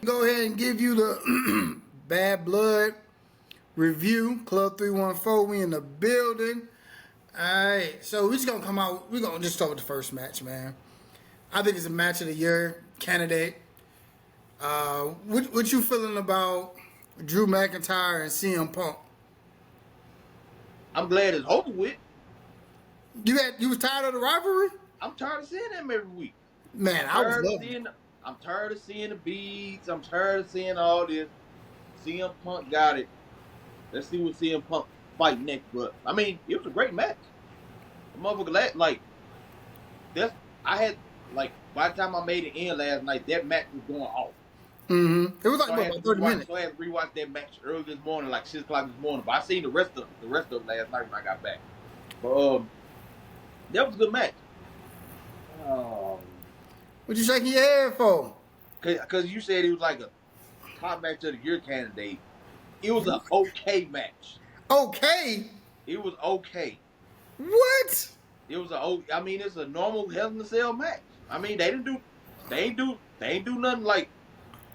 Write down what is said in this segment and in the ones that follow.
Go ahead and give you the Bad Blood review. Club 314, we in the building. Alright, so we're just gonna come out. We're gonna just start with the first match, man. I think it's a match of the year candidate. What you feeling about Drew McIntyre and CM Punk? I'm glad it's over with. You was tired of the rivalry? I'm tired of seeing them every week. Man, I'm tired of seeing the beads. I'm tired of seeing all this. CM Punk got it. Let's see what CM Punk fight next. But I mean, it was a great match. The motherfucker, by the time I made it in last night, that match was going off. It was like about 30 minutes. So I had to rewatch that match early this morning, like 6 o'clock this morning. But I seen the rest of it last night when I got back. But that was a good match. What you shaking your head for? Because you said it was like a top match of the year candidate. It was an okay match. Okay? It was okay. What? It was it's a normal Hell in a Cell match. I mean, they ain't do nothing like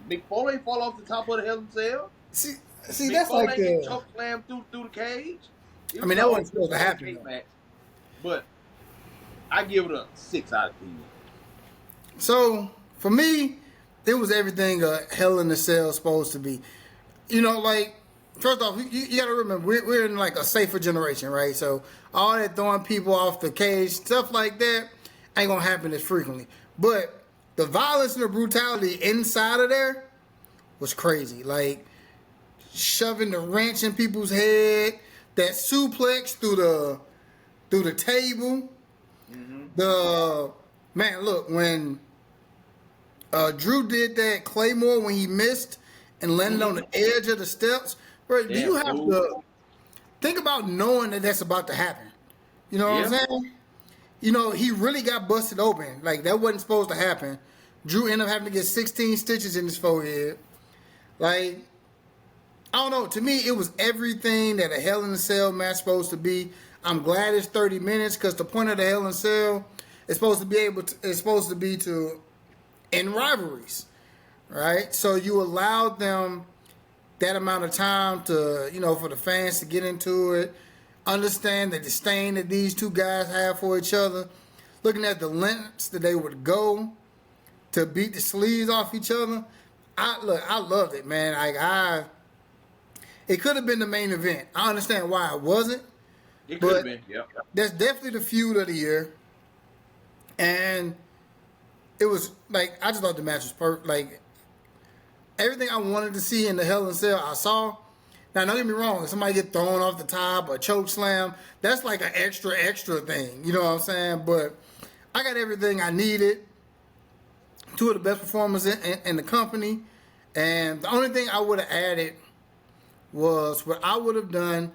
Mick Foley fall off the top of the Hell in a Cell. See, Mick that's Foley like the choke slam through the cage. I mean, that wasn't supposed to happen. Match, but I give it a 6 out of 10. So for me, it was everything a Hell in a Cell supposed to be. You know, like first off, you got to remember we're in like a safer generation, right? So all that throwing people off the cage, stuff like that, ain't gonna happen as frequently. But the violence and the brutality inside of there was crazy. Like shoving the wrench in people's head, that suplex through the table. Mm-hmm. Man, look, when Drew did that Claymore when he missed and landed on the edge of the steps, bro, you have to think about knowing that that's about to happen. You know what I'm saying? You know, he really got busted open. Like, that wasn't supposed to happen. Drew ended up having to get 16 stitches in his forehead. Like, I don't know. To me, it was everything that a Hell in a Cell match is supposed to be. I'm glad it's 30 minutes because the point of the Hell in a Cell is supposed to be to end rivalries, right? So you allowed them that amount of time to, you know, for the fans to get into it, understand the disdain that these two guys have for each other, looking at the lengths that they would go to beat the sleeves off each other. I loved it, man. It could have been the main event. I understand why it wasn't. It could have been, yeah. That's definitely the feud of the year. And it was like, I just thought the match was perfect. Like, everything I wanted to see in the Hell in a Cell, I saw. Now, don't get me wrong. If somebody get thrown off the top or choke slam, that's like an extra thing. You know what I'm saying? But I got everything I needed. Two of the best performers in the company. And the only thing I would have added was what I would have done.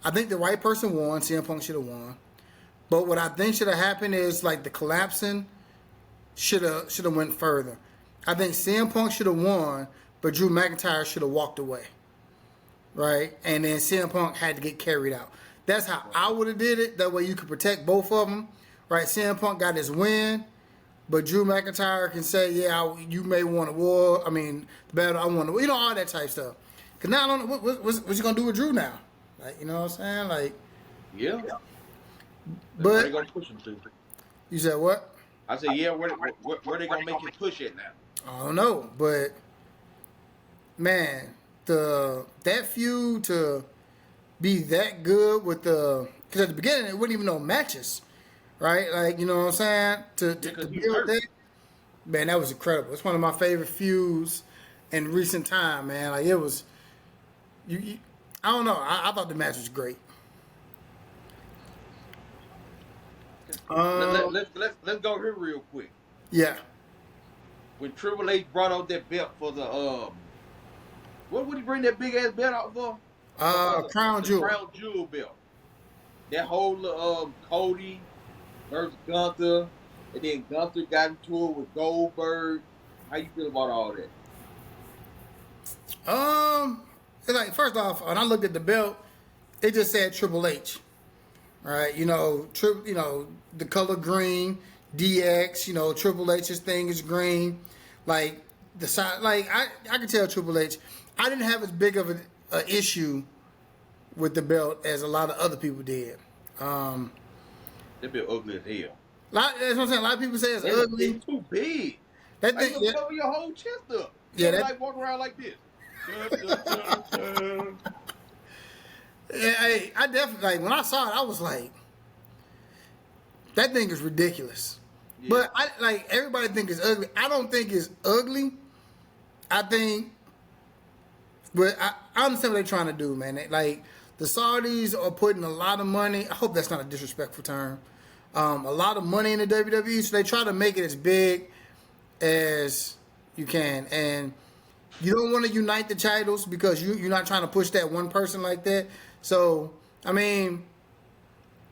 I think the right person won. CM Punk should have won. But what I think should have happened is like the collapsing should have went further. I think CM Punk should have won, but Drew McIntyre should have walked away. Right? And then CM Punk had to get carried out. That's how I would have did it. That way you could protect both of them. Right? CM Punk got his win, but Drew McIntyre can say, yeah, you may want a war. I mean, the battle I want to, you know, all that type stuff. Because now I don't know, what's you going to do with Drew now? Like, you know what I'm saying? Like, yeah. But where they gonna push him to? You said what? I said, yeah. Where they gonna make him push it now? I don't know, but man, that feud to be that good with because at the beginning it wasn't even no matches, right? Like, you know what I'm saying? To build that, man, that was incredible. It's one of my favorite feuds in recent time, man. Like, it was. I don't know. I thought the match was great. Let's go here real quick. Yeah. When Triple H brought out that belt for the what would he bring that big ass belt out for? Crown Jewel. Crown Jewel belt. That whole Cody versus Gunther, and then Gunther got into it with Goldberg. How you feel about all that? It's like, first off, when I looked at the belt, it just said Triple H. Right, you know, the color green, DX, you know, Triple H's thing is green. Like, the side. Like I could tell Triple H, I didn't have as big of a issue with the belt as a lot of other people did. That belt ugly as hell. That's what I'm saying. A lot of people say it's ugly. It's too big. That Like, thing, you cover your whole chest up. Yeah, You like walking around like this. yeah, hey, I definitely like when I saw it, I was like, that thing is ridiculous. Yeah. But I like everybody think it's ugly. I don't think it's ugly. I think, but I understand what they're trying to do, man. Like the Saudis are putting a lot of money. I hope that's not a disrespectful term. A lot of money in the WWE, so they try to make it as big as you can, and you don't want to unite the titles because you're not trying to push that one person like that. So I mean,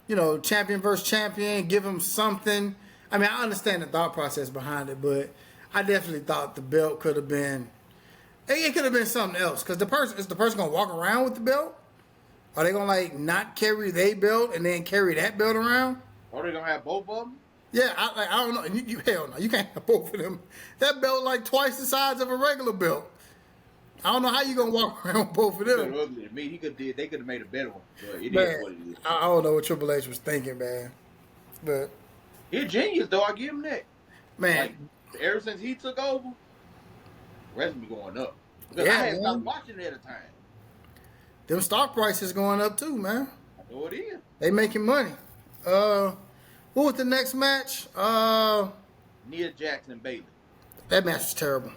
you know, champion versus champion, give them something. I mean, I understand the thought process behind it, but I definitely thought the belt could have been. It could have been something else because is the person gonna walk around with the belt? Are they gonna like not carry their belt and then carry that belt around? Are they gonna have both of them? Yeah, I don't know. You hell no, you can't have both of them. That belt like twice the size of a regular belt. I don't know how you gonna walk around with both of them. Ugly to me. They could have made a better one, but it Man, is what it is. I don't know what Triple H was thinking, man. But He's genius, though. I give him that. man, Like, ever since he took over, wrestling be going up. Because Yeah, I had man. stopped watching it at a time. them stock prices going up too, man. I know it is. They making money. What was the next match? Nia Jackson and Bailey. That match was terrible.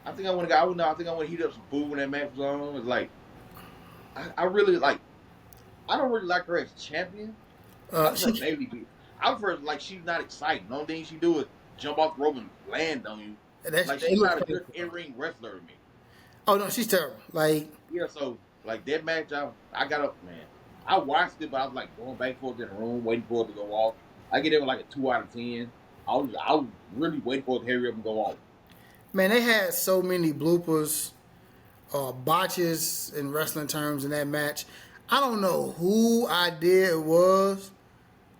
I think I want to heat up some food when that match was on. It's like, I really like. I don't really like her as champion. I prefer Bailey be. I prefer like she's not exciting. The only thing she do is jump off the rope and land on you. Like she's not a good in-ring wrestler to me. Oh no, she's terrible. Like Yeah, so like that match, I got up, man. I watched it, but I was like going back and forth in the room, waiting for it to go off. I get it with like a 2 out of 10. I was really waiting for it to hurry up and go off. man, they had so many bloopers, botches in wrestling terms in that match. I don't know who idea it was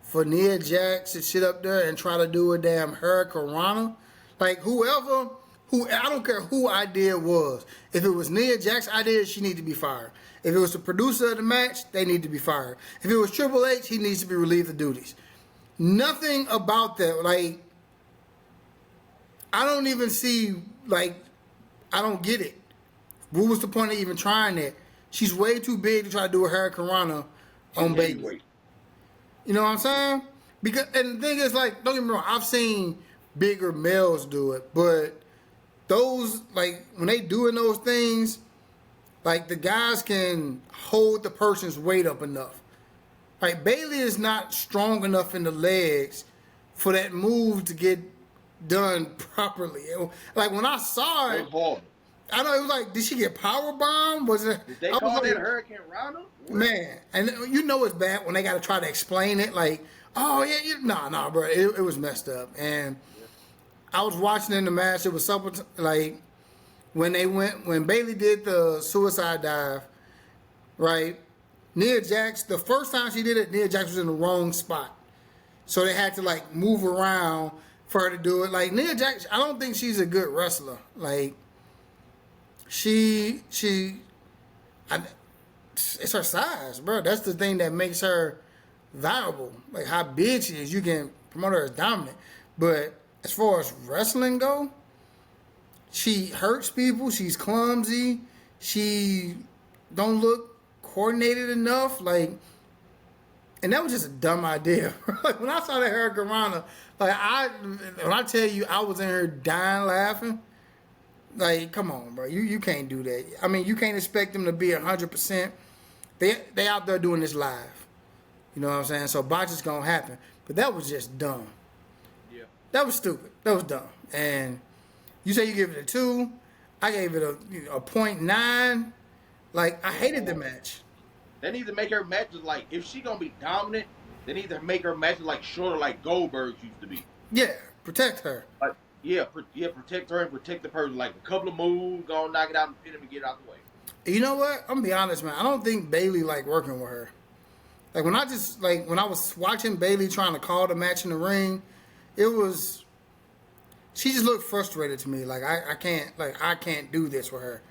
for Nia Jax to sit up there and try to do a damn Hurricane Rana. Like who I don't care who idea it was. If it was Nia Jax's idea, she needs to be fired. If it was the producer of the match, they need to be fired. If it was Triple H, he needs to be relieved of duties. Nothing about that. Like, I don't even see, like, I don't get it. What was the point of even trying that? She's way too big to try to do a Hurricane Rana on Bailey. You know what I'm saying? Because, and the thing is, like, don't get me wrong, I've seen bigger males do it, but those, like, when they doing those things, like, the guys can hold the person's weight up enough. Like, Bailey is not strong enough in the legs for that move to get done properly. Like, when I saw it, I know it was like, did she get power bombed? Was it? Did they call that Hurricane Rana? Man, and you know it's bad when they got to try to explain it. Like, oh yeah, nah, bro, it was messed up. And I was watching in the match. It was so like when Bailey did the suicide dive, right? Nia Jax, the first time she did it, Nia Jax was in the wrong spot, so they had to like move around for her to do it. Like Nia Jax, I don't think she's a good wrestler. Like it's her size, bro. That's the thing that makes her valuable. Like how big she is, you can promote her as dominant. But as far as wrestling go, she hurts people. She's clumsy. She don't look coordinated enough. Like, and that was just a dumb idea. Like when I saw that Hurricane Rana, like when I tell you I was in here dying laughing. Like, come on, bro. You can't do that. I mean, you can't expect them to be 100%. They out there doing this live. You know what I'm saying? So botches gonna happen. But that was just dumb. Yeah. That was stupid. That was dumb. And you say you give it a 2. I gave it a 0.9. Like, I hated the match. They need to make her matches like, if she gonna be dominant, they need to make her matches like shorter like Goldberg's used to be. Yeah, protect her. Like, protect her and protect the person. Like a couple of moves, go knock it out and pin him and get out the way. You know what? I'm gonna be honest, man. I don't think Bailey like working with her. Like when I was watching Bailey trying to call the match in the ring, it was she just looked frustrated to me. Like I can't do this with her.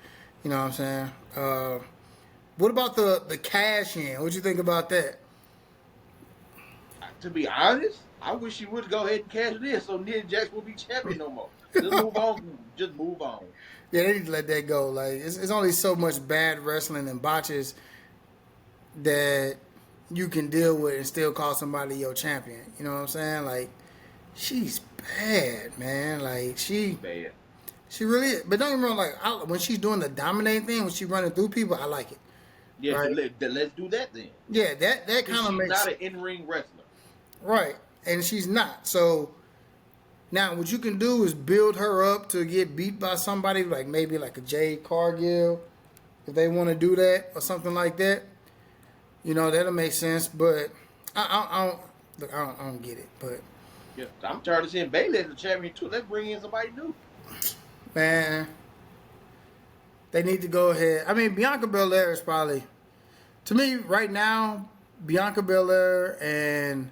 You know what I'm saying? What about the cash in? What you think about that? To be honest, I wish she would go ahead and cash it in so Nia Jax will be champion no more. Just move on. Just move on. Yeah, they need to let that go. Like it's only so much bad wrestling and botches that you can deal with and still call somebody your champion. You know what I'm saying? Like she's bad, man. Like She's bad. she really is. But don't get me wrong. Like when she's doing the dominating thing, when she's running through people, I like it. Yeah, Right? let's do that then. Yeah, that kind of She's makes not an in-ring wrestler. right, and she's not. So now what you can do is build her up to get beat by somebody like maybe like a Jade Cargill, if they want to do that or something like that. You know that'll make sense. But I don't look. I don't get it. But Yeah, I'm tired of seeing Bayley as a champion too. Let's bring in somebody new. man, they need to go ahead. I mean, Bianca Belair is probably, to me right now, Bianca Belair and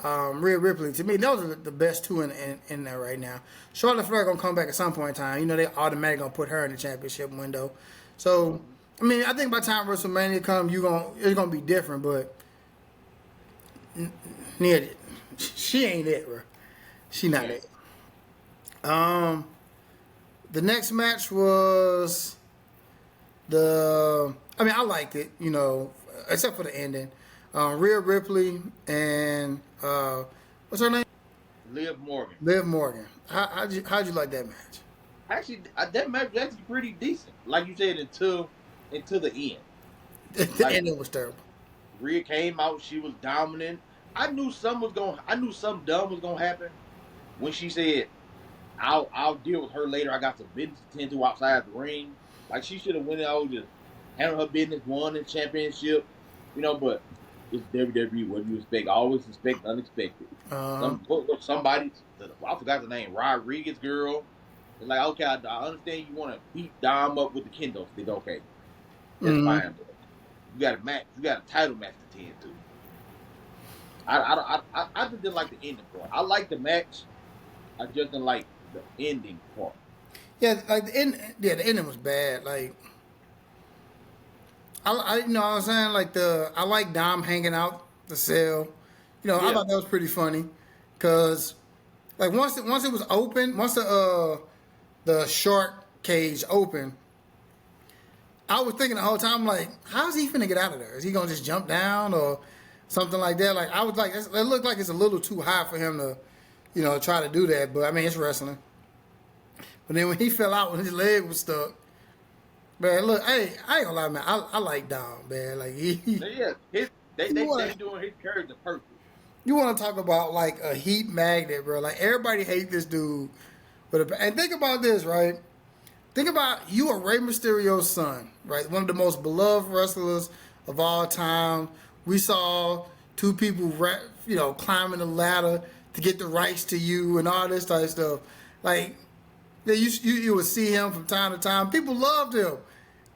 Rhea Ripley. To me, those are the best two in there right now. Charlotte Flair gonna come back at some point in time. You know, they automatically gonna put her in the championship window. So, I mean, I think by the time WrestleMania comes, it's gonna be different. But Nia, she ain't it, bro. She not it. The next match was I mean, I liked it, you know, except for the ending. Rhea Ripley and what's her name? Liv Morgan. Liv Morgan. How'd you like that match? Actually, that match was actually pretty decent. Like you said, until the end. The Like, ending was terrible. Rhea came out, she was dominant. I knew something dumb was gonna happen when she said, I'll deal with her later. I got some business to tend to outside the ring. Like she should have went out, just handled her business, won the championship, you know. But it's WWE. What do you expect? I always expect the unexpected. Somebody, I forgot the name, Rodriguez girl. It's like, okay, I understand you want to beat Dom up with the kendo stick. Okay, that's fine. But you got a match. You got a title match to tend to. I just didn't like the ending part. I liked the match. I just didn't like the ending part. Yeah, like the ending was bad. Like I you know what I'm saying? Like I like Dom hanging out the cell. You know, I thought that was pretty funny. Cause like once it was open, once the shark cage opened, I was thinking the whole time, like, how's he finna get out of there? Is he gonna just jump down or something like that? Like I was like, it looked like it's a little too high for him to, you know, try to do that. But I mean, it's wrestling. But then when he fell out, when his leg was stuck, man, look, hey, I ain't gonna lie, man, I like Dom, man. Like they doing his character perfect. You want to talk about like a heat magnet, bro? Like everybody hate this dude, and think about this, right? Think about you are Rey Mysterio's son, right? One of the most beloved wrestlers of all time. We saw two people, you know, climbing the ladder to get the rights to you and all this type of stuff. Like, you would see him from time to time. People loved him.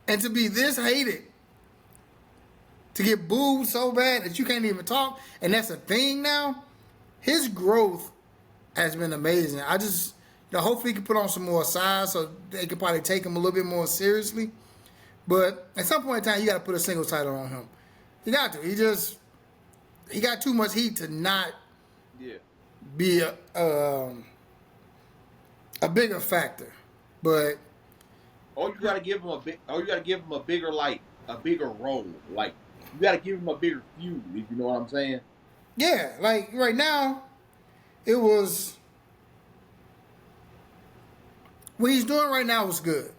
And to be this hated, to get booed so bad that you can't even talk, and that's a thing now, his growth has been amazing. I just, you know, hopefully he can put on some more size so they can probably take him a little bit more seriously. But at some point in time, you got to put a single title on him. You got to. He got too much heat to not be a bigger factor. But or you got to give him a bigger role. Like you got to give him a bigger feud. If you know what I'm saying? Yeah, like right now, it was what he's doing right now was good.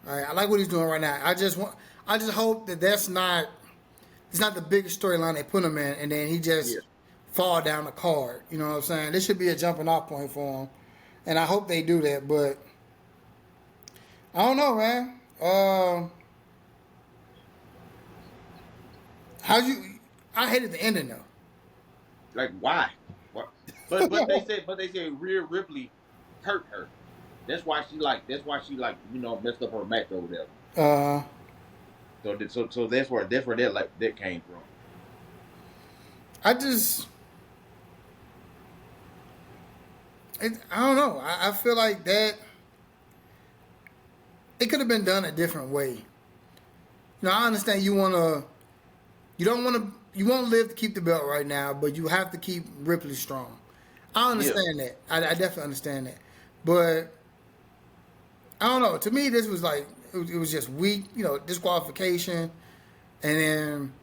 All right, I like what he's doing right now. I just hope that it's not the biggest storyline they put him in, and then he just fall down the card. You know what I'm saying? This should be a jumping off point for him, and I hope they do that. But I don't know, man. I hated the ending though. Like why? What? But they said Rhea Ripley hurt her. That's why she you know messed up her match over there. So that's where that came from. I don't know. I feel like that it could have been done a different way. I understand you don't want to, you won't live to keep the belt right now, but you have to keep Ripley strong. I Yeah. understand that. I definitely understand that. But I don't know. To me, this was like it was just weak. Disqualification, and then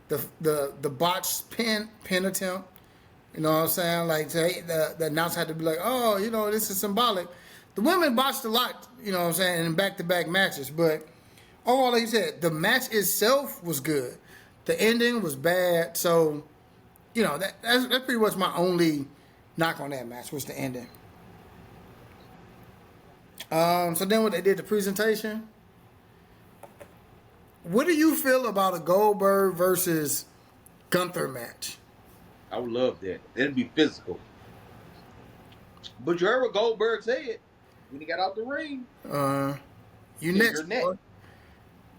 the botched pin attempt. You know what I'm saying? Like the announcer had to be like, oh, this is symbolic. The women botched a lot. You know what I'm saying? In back-to-back matches, but overall, like you said, the match itself was good. The ending was bad. So, that's pretty much my only knock on that match was the ending. So then when they did the presentation, what do you feel about a Goldberg versus Gunther match? I would love that. It'd be physical. But you heard what Goldberg said when he got out the ring. You Said, next. "You're next."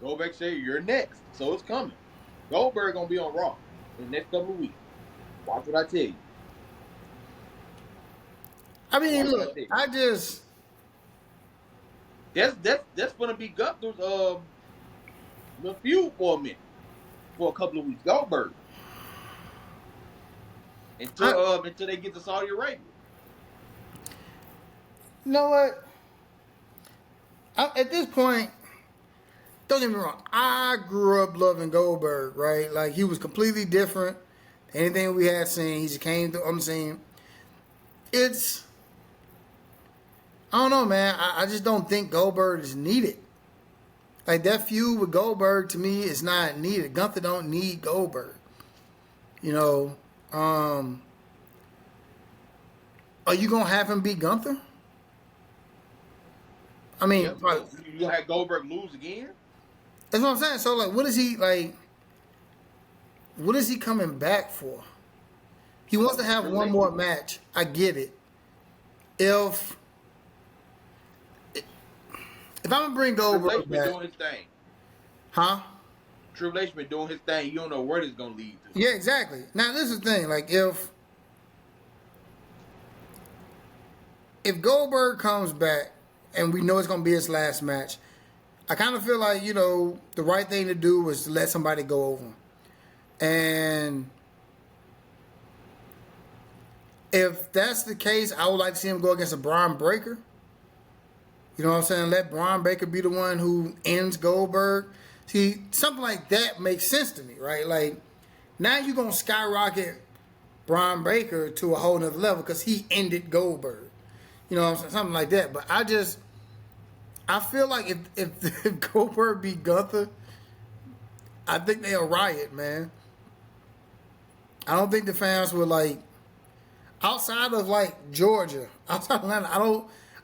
Goldberg said, "You're next." So it's coming. Goldberg gonna be on Raw in the next couple of weeks. Watch what I tell you. I mean, Watch what look, tell you. I just That's gonna be Gunther's the feud for a minute, for a couple of weeks. Goldberg until they get to Saudi Arabia. you know what? At this point, don't get me wrong. I grew up loving Goldberg, right? Like he was completely different. Anything we had seen, he just came to. I'm saying, I don't know, man. I just don't think Goldberg is needed. Like that feud with Goldberg to me is not needed. Gunther don't need Goldberg. Are you gonna have him beat Gunther? I mean, Yeah, you gonna have Goldberg lose again? that's what I'm saying. So, like, what is he like? What is he coming back for? He wants to have one more match. I get it. If I'm gonna bring Goldberg Triple H been back, doing his thing. huh? Triple H been doing his thing. You don't know where this is gonna lead to. Yeah, exactly. Now, this is the thing. Like, if Goldberg comes back and we know it's gonna be his last match, I kind of feel like the right thing to do was to let somebody go over him. And if that's the case, I would like to see him go against a Braun Breaker. You know what I'm saying? Let Braun Breaker be the one who ends Goldberg. See, something like that makes sense to me, right? Like, now you're going to skyrocket Braun Breaker to a whole nother level because he ended Goldberg. You know what I'm saying? Something like that. But I feel like if Goldberg beat Gunther, I think they'll riot, man. I don't think the fans would like, outside of like Georgia, outside of Atlanta,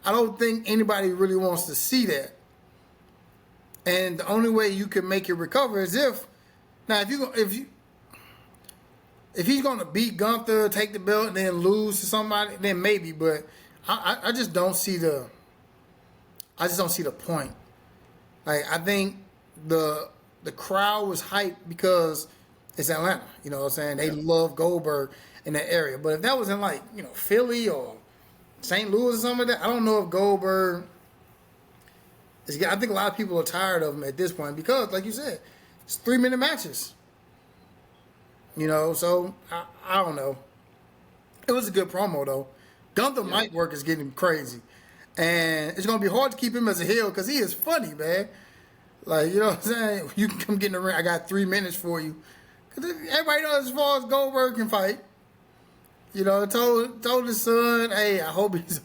I don't think anybody really wants to see that. And the only way you can make it recover is if he's gonna beat Gunther, take the belt, and then lose to somebody, then maybe. But I just don't see the point. Like, I think the crowd was hyped because it's Atlanta. You know what I'm saying? They love Goldberg in that area. But if that was in like Philly or St. Louis or something like that, I don't know if Goldberg is. I think a lot of people are tired of him at this point because, like you said, it's 3-minute matches. So I don't know. It was a good promo though. Gunther mic work is getting crazy, and it's gonna be hard to keep him as a heel because he is funny, man. Like, you know what I'm saying? You can come get in the ring. I got 3 minutes for you. Because everybody knows as far as Goldberg can fight. Told his son, hey, I hope he's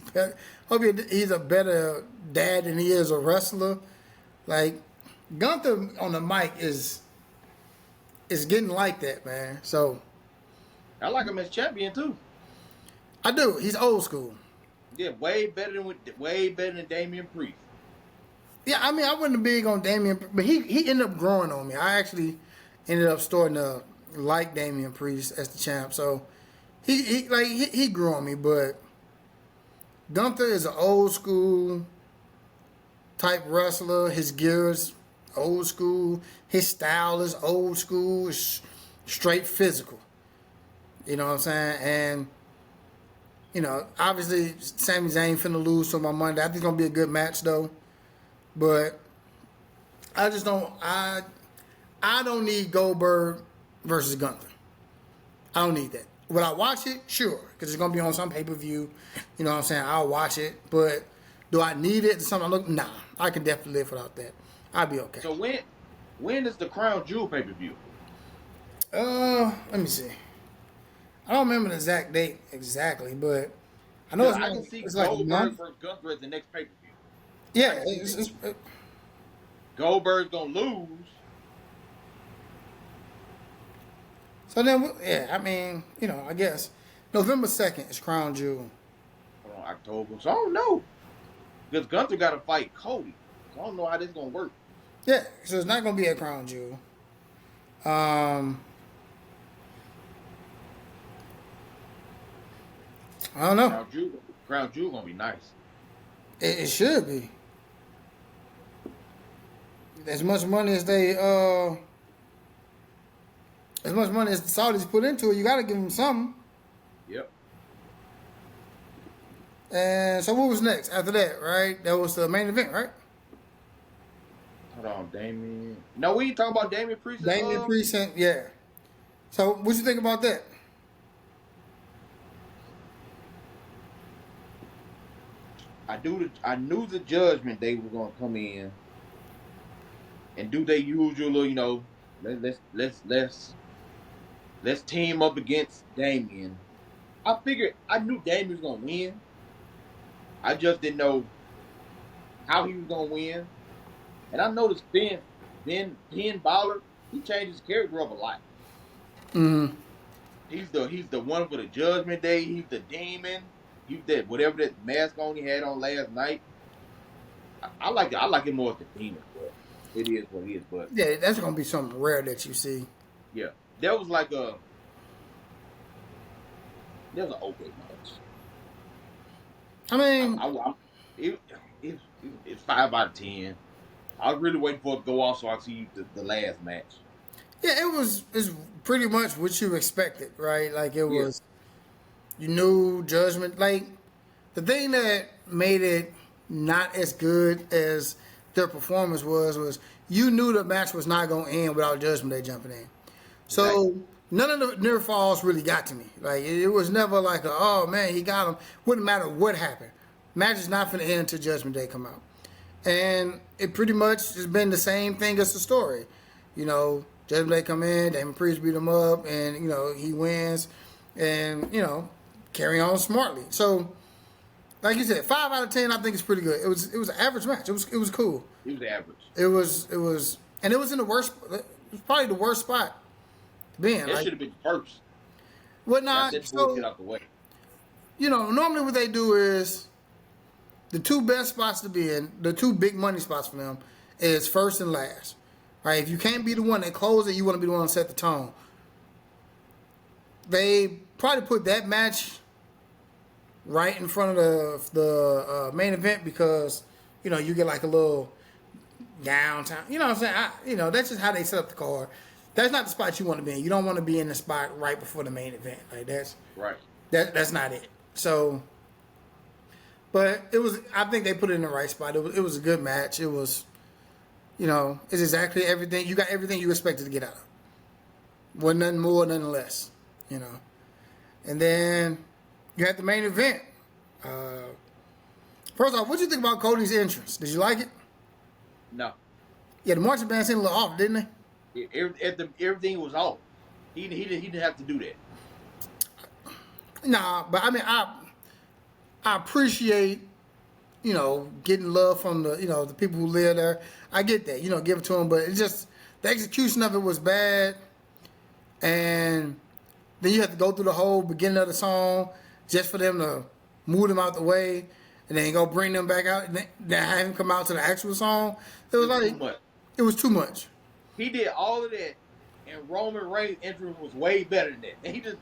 a better dad than he is a wrestler. Like, Gunther on the mic is getting like that, man. So I like him as champion too. I do. He's old school. Yeah, way better than Damian Priest. Yeah, I mean, I wasn't big on Damian, but he ended up growing on me. I actually ended up starting to like Damian Priest as the champ. So he grew on me, but Gunther is an old school type wrestler. His gear is old school. His style is old school. It's straight physical. You know what I'm saying? And You know, obviously Sami Zayn finna lose to him on Monday. I think it's gonna be a good match though. But I just don't. I don't need Goldberg versus Gunther. I don't need that. Will I watch it? Sure, because it's gonna be on some pay per view. You know what I'm saying? I'll watch it. But do I need it? Something I look? Nah, I can definitely live without that. I'll be okay. So when is the Crown Jewel pay per view? Let me see. I don't remember the exact date exactly, but I know I can see it's like a Goldberg month. versus Gunther at the next pay per view. Yeah, Goldberg's gonna lose. so then, yeah, I mean, you know, I guess November 2nd is Crown Jewel. Hold on, October. So I don't know. Because Gunther got to fight Cody. So I don't know how this going to work. Yeah, so it's not going to be at Crown Jewel. I don't know. Crown Jewel going to be nice. It should be. As much money as they, as much money as the Saudis put into it, you got to give them something. Yep. And so what was next after that, right? That was the main event, right? Hold on, Damien. No, we ain't talking about Damien Priest. Damien Priest, yeah. So what you think about that? I knew the Judgment Day was gonna come in and do their usual, you know, let's team up against Damien. I knew Damien was gonna win. I just didn't know how he was gonna win. And I noticed Ben Balor, he changed his character up a lot. Mm-hmm. He's the one for the Judgment Day. He's the demon. He's that whatever that mask on he had on last night. I like it. I like it more as the demon, but it is what it is. But yeah, that's gonna be something rare that you see. Yeah, that was like an okay match. I mean, it's 5 out of 10. I was really waiting for it to go off so I could see the last match. Yeah, it's pretty much what you expected, right? Like it was, you knew Judgment. Like the thing that made it not as good as their performance was you knew the match was not going to end without Judgment Day jumping in. So exactly. None of the near falls really got to me. Like it was never like, oh man, he got him. Wouldn't matter what happened. Match is not going to end until Judgment Day come out. And it pretty much has been the same thing as the story. You know, Judgment Day come in, Damon Priest beat him up, and, you know, he wins. And, you know, carry on smartly. So, like you said, 5 out of 10, I think it's pretty good. It was an average match. It was cool. It was average. It was, and it was in the worst. It was probably the worst spot to be in. That should have been first. Well, not so. Get out the way. You know, normally what they do is the two best spots to be in, the two big money spots for them, is first and last. Right? If you can't be the one that closes it, you want to be the one to set the tone. They probably put that match right in front of the main event because, you know, you get like a little downtime. You know what I'm saying? That's just how they set up the card. That's not the spot you want to be in. You don't want to be in the spot right before the main event. Like that's right. That's not it. So, but it was. I think they put it in the right spot. It was a good match. It was, it's exactly everything. You got everything you expected to get out of it. Wasn't nothing more, nothing less. And then you had the main event. First off, what did you think about Cody's entrance? Did you like it? No. Yeah, the marching band seemed a little off, didn't they? Everything was off. He didn't have to do that. Nah, but I mean, I appreciate, getting love from the people who live there. I get that, give it to them, but it's just the execution of it was bad, and then you have to go through the whole beginning of the song just for them to move them out the way, and then go bring them back out, and then have him come out to the actual song. It was like too much. It was too much. He did all of that, and Roman Reigns' entrance was way better than that. And he just,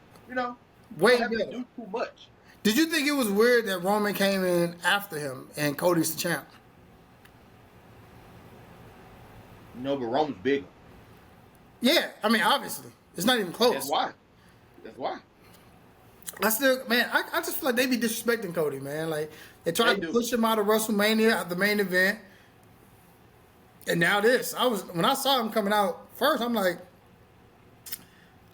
way better. better. Do too much. Did you think it was weird that Roman came in after him and Cody's the champ? No, but Roman's bigger. Yeah, I mean, obviously. It's not even close. That's why. I just feel like they be disrespecting Cody, man. Like they tried They to do. push him out of WrestleMania, out the main event, and now this. When I saw him coming out first, I'm like,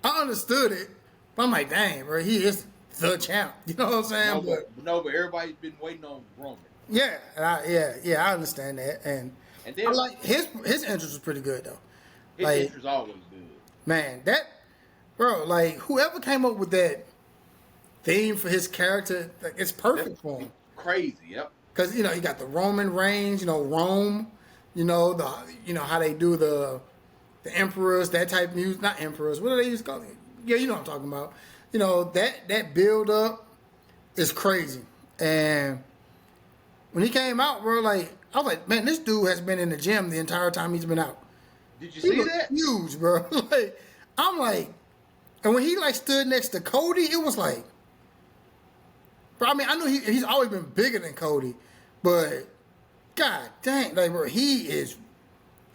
I understood it, but I'm like, dang, bro, he is the champ. You know what I'm saying? But everybody's been waiting on Roman. Yeah, I understand that, and And I then like his entrance was pretty good though. his Like, entrance always good. man, that bro, like whoever came up with that theme for his character, like, it's perfect for him. Crazy, yep. Cause you got the Roman Reigns, Rome, how they do the emperors, that type of music, not emperors, what do they used to call it? Yeah, you know what I'm talking about. That build up is crazy. And when he came out, bro, like I was like, man, this dude has been in the gym the entire time he's been out. Did you He see looked that? huge, bro. Like I'm like, and when he like stood next to Cody, it was like, bro. I mean, I know he's always been bigger than Cody, but god dang, like bro, he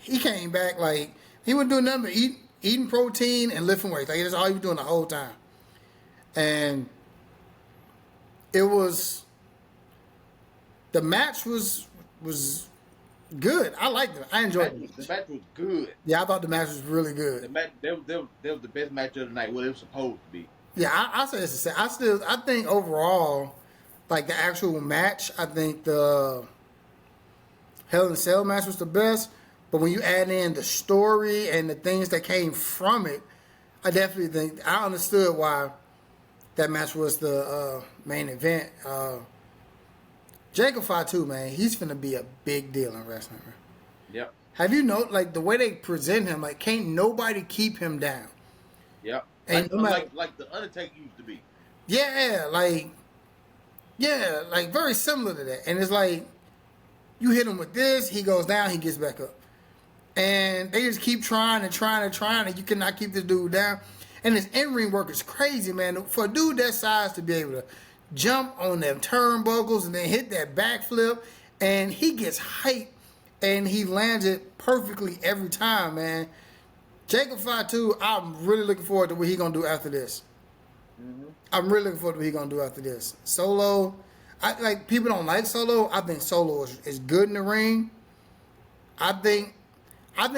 came back like he wasn't doing nothing but eating protein and lifting weights. Like that's all he was doing the whole time. And it was the match was good. I liked it. I enjoyed it. The match was good. Yeah, I thought the match was really good. The match, that was the best match of the night. What it was supposed to be. Yeah, I say it's the same. I think overall, like the actual match, I think the Hell in a Cell match was the best. But when you add in the story and the things that came from it, I definitely think I understood why that match was the main event. Jacob Fatu, man, he's finna be a big deal in wrestling. Yep. Have you noticed, like, the way they present him, like, can't nobody keep him down. Yep. And Like the Undertaker used to be. Yeah, like very similar to that. And it's like, you hit him with this, he goes down, he gets back up. And they just keep trying, and you cannot keep this dude down. And his in-ring work is crazy, man. For a dude that size to be able to jump on them turnbuckles and then hit that backflip, and he gets hyped, and he lands it perfectly every time, man. Jacob Fatu, I'm really looking forward to what he's going to do after this. Mm-hmm. I'm really looking forward to what he's going to do after this. Solo, people don't like Solo. I think Solo is good in the ring. I think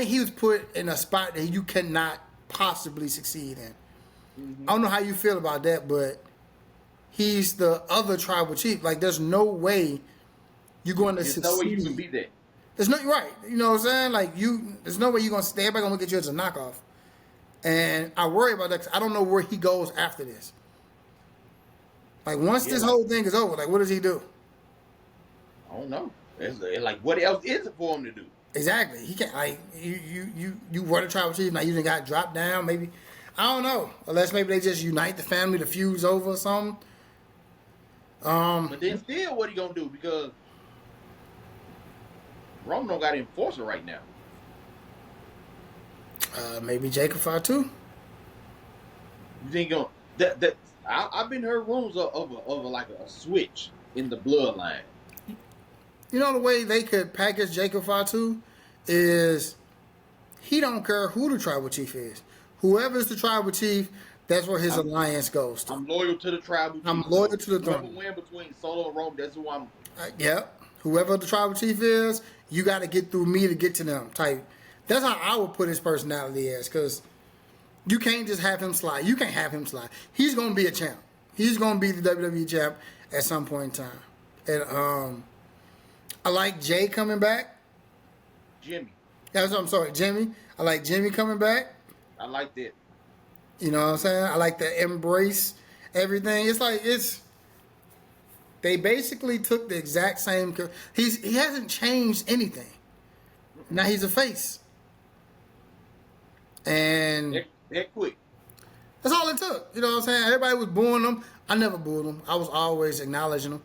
he was put in a spot that you cannot possibly succeed in. Mm-hmm. I don't know how you feel about that, but he's the other tribal chief. Like, there's no way you're going to succeed. There's no way you can be that. There's no right. You know what I'm saying? Like there's no way you're gonna stay. Everybody gonna look at you as a knockoff. And I worry about that because I don't know where he goes after this. Like once this whole thing is over, like what does he do? I don't know. It's like what else is it for him to do? Exactly. He can't like you were the tribal chief. Now you done got dropped down. Maybe I don't know. Unless maybe they just unite the family, the feud's over or something. But then still, what he gonna do? Because Roman don't got an enforcer right now. Maybe Jacob Fatu. You think that I've been heard rumors of like a switch in the bloodline. You know the way they could package Jacob Fatu is he don't care who the tribal chief is. Whoever's the tribal chief, that's where his alliance goes to. I'm loyal to the tribal chief. I'm loyal to the throne. Whoever win between Solo and Roman, that's who I'm. Yep. Whoever the tribal chief is, you got to get through me to get to them type. That's how I would put his personality as, because you can't just have him slide. You can't have him slide. He's going to be a champ. He's going to be the WWE champ at some point in time. And I like Jay coming back. Jimmy. I'm sorry, Jimmy. I like Jimmy coming back. I like that. You know what I'm saying? I like to embrace everything. It's like they basically took the exact same. He hasn't changed anything. Now he's a face, and that quick. That's all it took. You know what I'm saying? Everybody was booing him. I never booed him. I was always acknowledging him.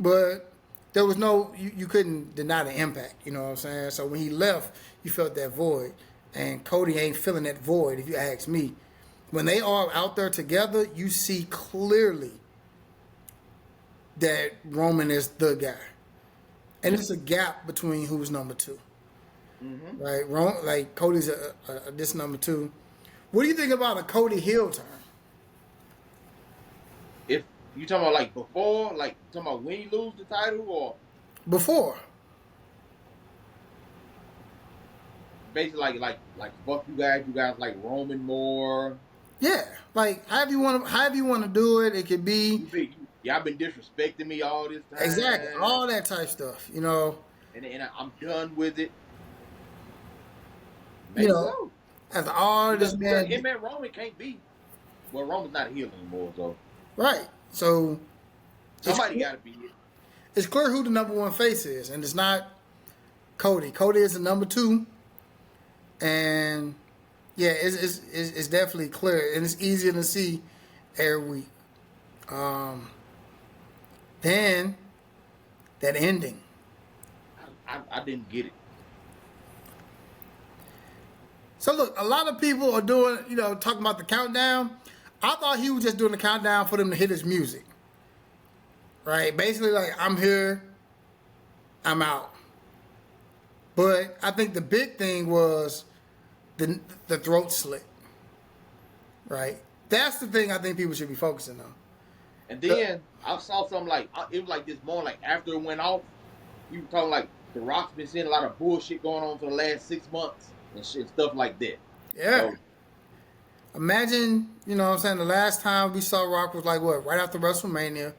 But there was no you couldn't deny the impact. You know what I'm saying? So when he left, you felt that void, and Cody ain't filling that void. If you ask me, when they are out there together, you see clearly that Roman is the guy. And it's a gap between who's number two. Mm-hmm. Right? Like Cody's a, this number two. What do you think about a Cody heel turn? You talking about like before, like talking about when you lose the title, or before. basically like fuck you guys like Roman more. Yeah, like however you want to do it. It could be Y'all been disrespecting me all this exactly time, all that type stuff. You know, I'm done with it. you Maybe know, so after all this because man, him and Roman can't be. Well, Roman's not a heel anymore, so right? So it's somebody got to be it. it's clear who the number one face is, and it's not Cody. Cody is the number two, and yeah, it's definitely clear, and it's easier to see every week. Um, then that ending. I didn't get it. So look, a lot of people are doing, talking about the countdown. I thought he was just doing the countdown for them to hit his music, right? Basically, like I'm here, I'm out. But I think the big thing was the throat slit, right? That's the thing I think people should be focusing on. And then I saw something like it was like this morning, like after it went off, you were talking like the Rock's been seeing a lot of bullshit going on for the last 6 months and shit, stuff like that. Yeah. So, Imagine, what I'm saying, the last time we saw Rock was like what, right after WrestleMania.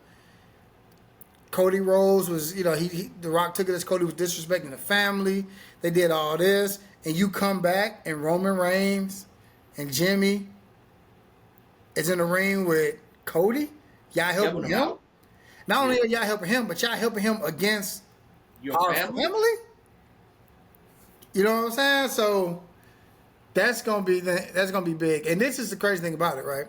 Cody Rhodes was, the Rock took it as Cody was disrespecting the family. They did all this, and you come back and Roman Reigns and Jimmy is in the ring with Cody. Y'all helping him. out. Not only are y'all helping him, but y'all helping him against Your our family? You know what I'm saying? So that's gonna be big. And this is the crazy thing about it, right?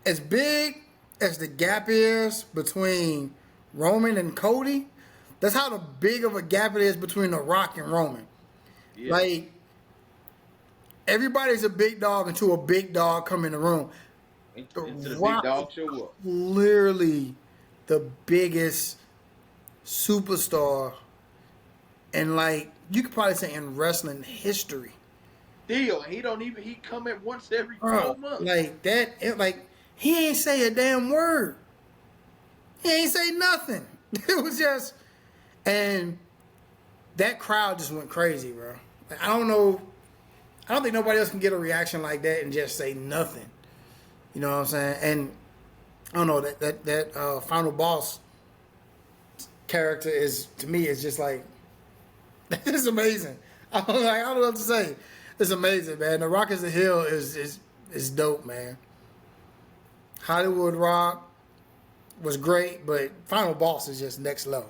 As big as the gap is between Roman and Cody, that's how the big of a gap it is between The Rock and Roman. Yeah. Like everybody's a big dog until a big dog come in the room. Into the Rock big dog show up. Literally the biggest superstar, and like you could probably say in wrestling history. Deal. He come at once every 4 months. Like that, like he ain't say a damn word. He ain't say nothing. It was just, and that crowd just went crazy, bro. Like, I don't think nobody else can get a reaction like that and just say nothing. You know what I'm saying? And I don't know that final boss character is, to me, is just like it's amazing. I don't know what to say. It's amazing, man. The Rock is the Hill is dope, man. Hollywood Rock was great, but Final Boss is just next level.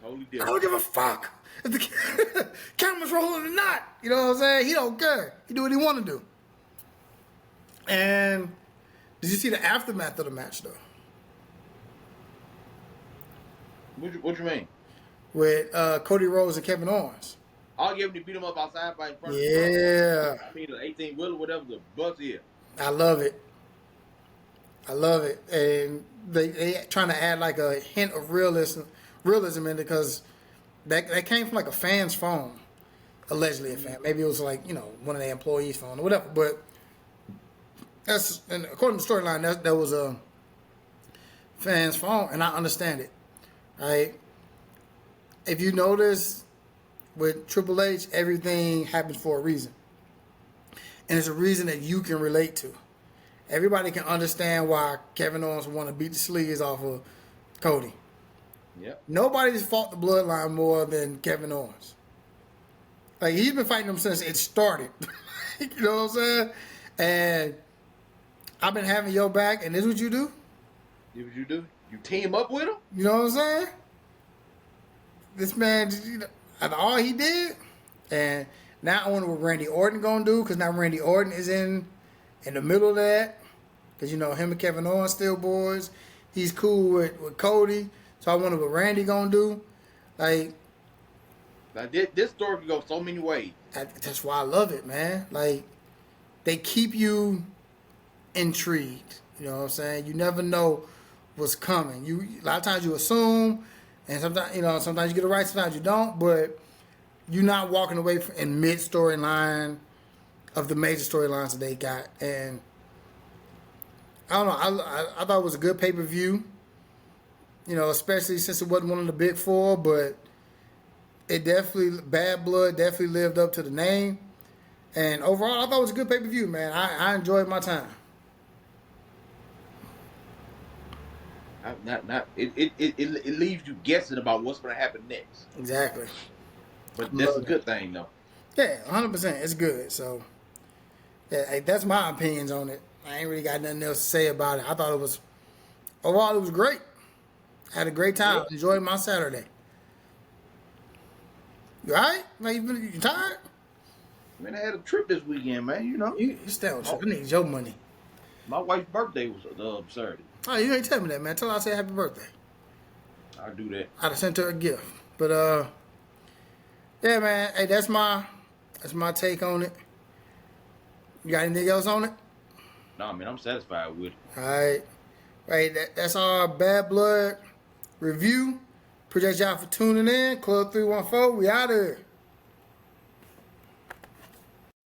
Totally I different. don't give a fuck if the camera's rolling or not. You know what I'm saying? He don't care. He do what he want to do. And did you see the aftermath of the match, though? What you mean? With Cody Rhodes and Kevin Owens. I'll give him to beat him up outside by in front Yeah. of the 18 wheeler, whatever the bus is. I love it. And they trying to add like a hint of realism in it, because that came from like a fan's phone, allegedly a fan. Maybe it was like one of the employees' phone or whatever. But and according to the storyline, that was a fan's phone, and I understand it. Right? If you notice with Triple H, everything happens for a reason, and it's a reason that you can relate to. Everybody can understand why Kevin Owens would want to beat the sleeves off of Cody. Yep. Nobody's fought the bloodline more than Kevin Owens. Like, he's been fighting them since it started. You know what I'm saying? And I've been having your back, and this is what you do? This what you do? You team up with him? You know what I'm saying? This man, after all he did, and now I wonder what Randy Orton gonna do, because now Randy Orton is in the middle of that. Because, him and Kevin Owens still boys. He's cool with Cody. So I wonder what Randy gonna do. Like this story can go so many ways. That's why I love it, man. Like, they keep you intrigued. You know what I'm saying? You never know what's coming. A lot of times you assume, and sometimes you get it right, sometimes you don't. But you're not walking away in mid storyline of the major storylines that they got. And I don't know. I thought it was a good pay-per-view. You know, especially since it wasn't one of the big four, but it definitely, Bad Blood definitely lived up to the name. And overall, I thought it was a good pay-per-view, man. I enjoyed my time. It leaves you guessing about what's going to happen next. Exactly. But that's a good thing, though. Yeah, 100%. It's good. So, yeah, hey, that's my opinions on it. I ain't really got nothing else to say about it. I thought overall, it was great. I had a great time. Yeah. Enjoyed my Saturday. You all right? Like, you tired? Man, I had a trip this weekend, man. You know, You stay on trip. I need your money. my wife's birthday was Saturday. Oh, you ain't tell me that, man. Tell her I said happy birthday. I'll do that. I'd have sent her a gift. But yeah, man. Hey, that's my take on it. You got anything else on it? Nah, man, I'm satisfied with it. All right. Right, that's our Bad Blood review. Appreciate y'all for tuning in. Club 314, we out of here.